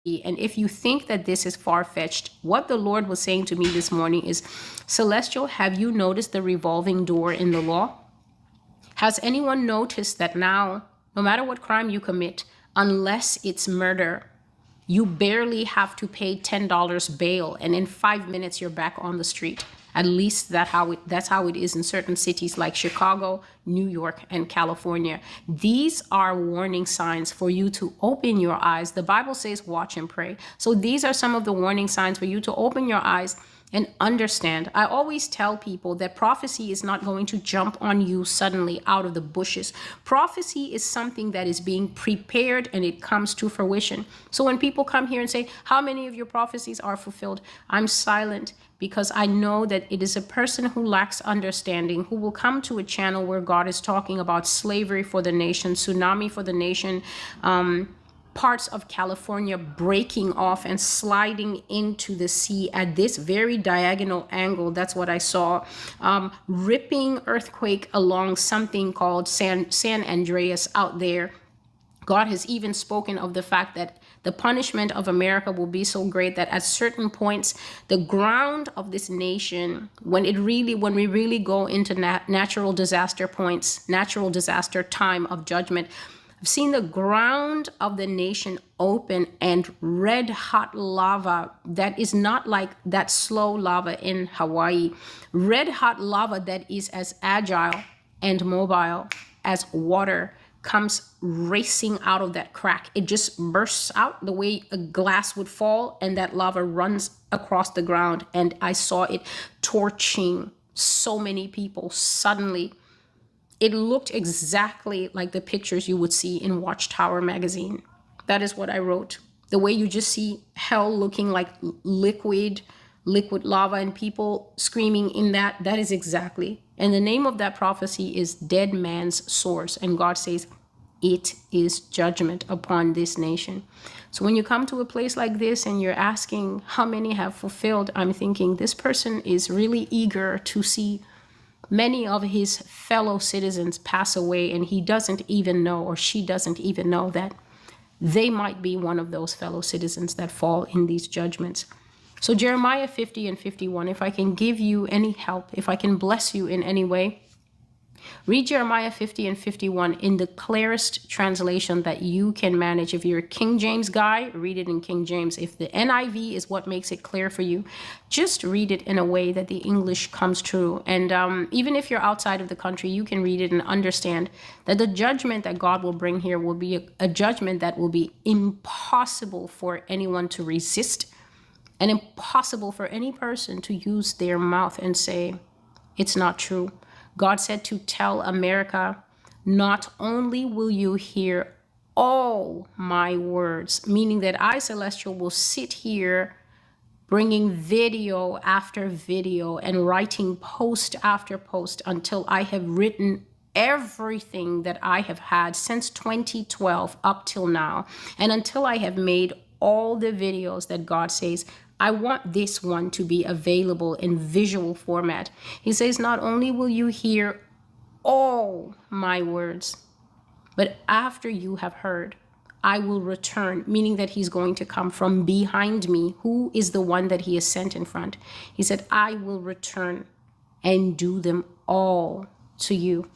And if you think that this is far-fetched, what the Lord was saying to me this morning is, Celestial, have you noticed the revolving door in the law? Has anyone noticed that now, no matter what crime you commit, unless it's murder, you barely have to pay $10 bail, and in 5 minutes you're back on the street? At least that's how it is in certain cities like Chicago, New York, and California. These are warning signs for you to open your eyes. The Bible says, watch and pray. So these are some of the warning signs for you to open your eyes and understand. I always tell people that prophecy is not going to jump on you suddenly out of the bushes. Prophecy is something that is being prepared and it comes to fruition. So when people come here and say, how many of your prophecies are fulfilled? I'm silent, because I know that it is a person who lacks understanding who will come to a channel where God is talking about slavery for the nation, tsunami for the nation, parts of California breaking off and sliding into the sea at this very diagonal angle. That's what I saw. Ripping earthquake along something called San Andreas out there. God has even spoken of the fact that the punishment of America will be so great that at certain points, the ground of this nation, when we really go into natural disaster points, natural disaster time of judgment, I've seen the ground of the nation open and red hot lava that is not like that slow lava in Hawaii. Red hot lava that is as agile and mobile as water comes racing out of that crack. It just bursts out the way a glass would fall, and that lava runs across the ground. And I saw it torching so many people suddenly. It looked exactly like the pictures you would see in Watchtower magazine. That is what I wrote. The way you just see hell looking like liquid lava and people screaming in that is exactly. And the name of that prophecy is Dead Man's Source. And God says, it is judgment upon this nation. So when you come to a place like this and you're asking how many have fulfilled, I'm thinking this person is really eager to see many of his fellow citizens pass away, and he doesn't even know, or she doesn't even know, that they might be one of those fellow citizens that fall in these judgments. So Jeremiah 50 and 51, if I can give you any help, if I can bless you in any way, read Jeremiah 50 and 51 in the clearest translation that you can manage. If you're a King James guy, read it in King James. If the NIV is what makes it clear for you, just read it in a way that the English comes true. And even if you're outside of the country, you can read it and understand that the judgment that God will bring here will be a judgment that will be impossible for anyone to resist, and impossible for any person to use their mouth and say, it's not true. God said to tell America, not only will you hear all my words, meaning that I, Celestial, will sit here bringing video after video and writing post after post until I have written everything that I have had since 2012 up till now, and until I have made all the videos that God says, I want this one to be available in visual format. He says, not only will you hear all my words, but after you have heard, I will return, meaning that he's going to come from behind me, who is the one that he has sent in front. He said, I will return and do them all to you.